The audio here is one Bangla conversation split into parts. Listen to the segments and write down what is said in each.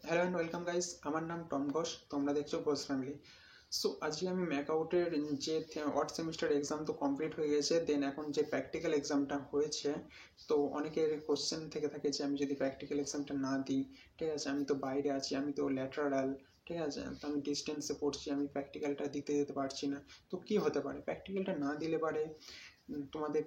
হ্যালো অ্যান্ড ওয়েলকাম গাইস, আমার নাম টম ঘোষ, তোমরা দেখছো ঘোষ ফ্যামিলি। সো আজকে আমি ম্যাকআউটের যে ওয়ার্ড সেমিস্টার এক্সাম তো কমপ্লিট হয়ে গেছে, দেন এখন যে প্র্যাকটিক্যাল এক্সামটা হয়েছে, তো অনেকের কোশ্চেন থেকে থাকে যে আমি যদি প্র্যাকটিক্যাল এক্সামটা না দিই, ঠিক আছে, আমি তো বাইরে আছি, আমি তো ল্যাটারাল, ঠিক আছে, তো আমি ডিস্টেন্সে পড়ছি, আমি প্র্যাকটিক্যালটা দিতে যেতে পারছি না। তো কী হতে পারে প্র্যাকটিক্যালটা না দিলে পারে তোমাদের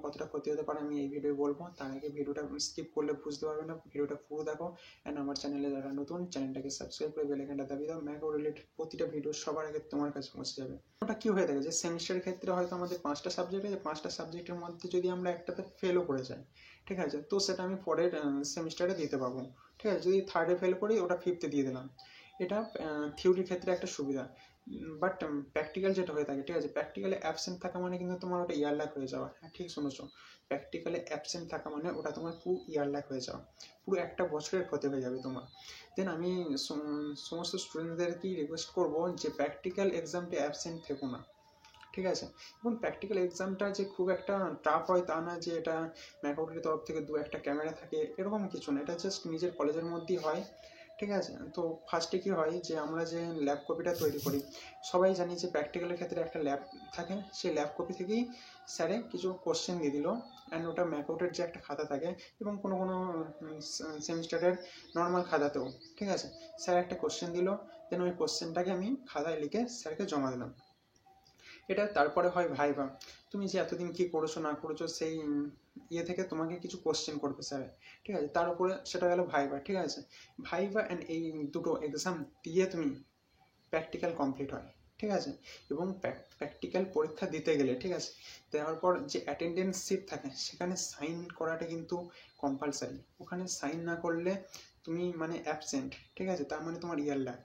কতটা ক্ষতি হতে পারে আমি এই ভিডিও বলবো। তার আগে ভিডিওটা স্কিপ করলে বুঝতে পারবে না, ভিডিওটা পুরো দেখো। অ্যান্ড আমার চ্যানেলে যারা নতুন, চ্যানেলটাকে সাবস্ক্রাইব করে বেল আইকনটা দাবিয়ে দাও। ম্যাকআউট রিলেটেড প্রতিটা ভিডিও সবার আগে তোমার কাছে পৌঁছে যাবে। ওটা কী হয়ে থাকে যে সেমিস্টারের ক্ষেত্রে হয়তো আমাদের 5টা সাবজেক্ট আছে, 5টা সাবজেক্টের মধ্যে যদি আমরা একটাতে ফেলও করে যাই, ঠিক আছে, তো সেটা আমি পরের সেমিস্টারে দিতে পারবো। ঠিক আছে, যদি থার্ডে ফেল করি ওটা ফিফথে দিয়ে দিলাম। এটা থিওরির ক্ষেত্রে একটা সুবিধা। বাট প্র্যাকটিক্যাল যেটা হয়ে থাকে, ঠিক আছে, প্র্যাকটিক্যালে অ্যাবসেন্ট থাকা মানে কিন্তু তোমার ওটা ইয়ার ল্যাক হয়ে যাওয়া। হ্যাঁ, ঠিক শুনেছো, প্র্যাকটিক্যালে অ্যাবসেন্ট থাকা মানে ওটা তোমার পুরো ইয়ার ল্যাক হয়ে যাওয়া, পুরো একটা বছরের ক্ষতি হয়ে যাবে তোমার। দেন আমি সমস্ত স্টুডেন্টদেরকেই রিকোয়েস্ট করবো যে প্র্যাকটিক্যাল এক্সামটা অ্যাবসেন্ট থেকো না, ঠিক আছে। এবং প্র্যাকটিক্যাল এক্সামটা যে খুব একটা টাফ হয় তা না, যে এটা ম্যাকআউটের তরফ থেকে দু একটা ক্যামেরা থাকে এরকম কিছু না, এটা জাস্ট নিজের কলেজের মধ্যেই হয়, ঠিক আছে। তো ফার্স্টে কী হয় যে আমরা যে ল্যাব কপিটা তৈরি করি, সবাই জানি যে প্র্যাকটিক্যালের ক্ষেত্রে একটা ল্যাব থাকে, সেই ল্যাব কপি থেকেই স্যারে কিছু কোশ্চেন দিয়ে দিল। অ্যান্ড ওটা ম্যাকআউটের যে একটা খাতা থাকে, এবং কোনো কোনো সেমিস্টারের নর্মাল খাতাতেও, ঠিক আছে, স্যার একটা কোশ্চেন দিল, দেন ওই কোশ্চেনটাকে আমি খাতায় লিখে স্যারকে জমা দিলাম। এটা তারপরে হয় ভাইভা। তুমি যে এতদিন কী করেছো না করেছো সেই ইয়ে থেকে তোমাকে কিছু কোশ্চেন করবে স্যার, ঠিক আছে, তার উপরে সেটা গেল ভাইভা, ঠিক আছে। ভাইভা অ্যান্ড এই দুটো এক্সাম দিয়ে তুমি প্র্যাকটিক্যাল কমপ্লিট হয়, ঠিক আছে। এবং প্র্যাকটিক্যাল পরীক্ষা দিতে গেলে, ঠিক আছে, দেওয়ার পর যে অ্যাটেন্ডেন্স শিট থাকে সেখানে সাইন করাটা কিন্তু কম্পালসারি। ওখানে সাইন না করলে তুমি মানে অ্যাবসেন্ট, ঠিক আছে, তার মানে তোমার ইয়ার ল্যাক।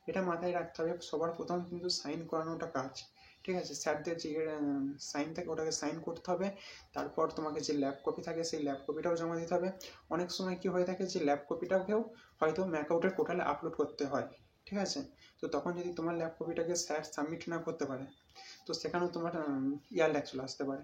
এটা মাথায় রাখতে হবে, সবার প্রথম কিন্তু সাইন করানোটা কাজ, ঠিক আছে। স্যারদের যে সাইন থাকে ওটাকে সাইন করতে হবে। তারপর তোমাকে যে ল্যাব কপি থাকে সেই ল্যাব কপিটাও জমা দিতে হবে। অনেক সময় কি হয়ে থাকে যে ল্যাব কপিটাকেও হয়তো ম্যাকআউটের পোর্টালে আপলোড করতে হয়, ঠিক আছে। তো তখন যদি তোমার ল্যাব কপিটাকে স্যার সাবমিট না করতে পারে, তো সেখানেও তোমার ইয়ার ল্যাক চলে আসতে পারে।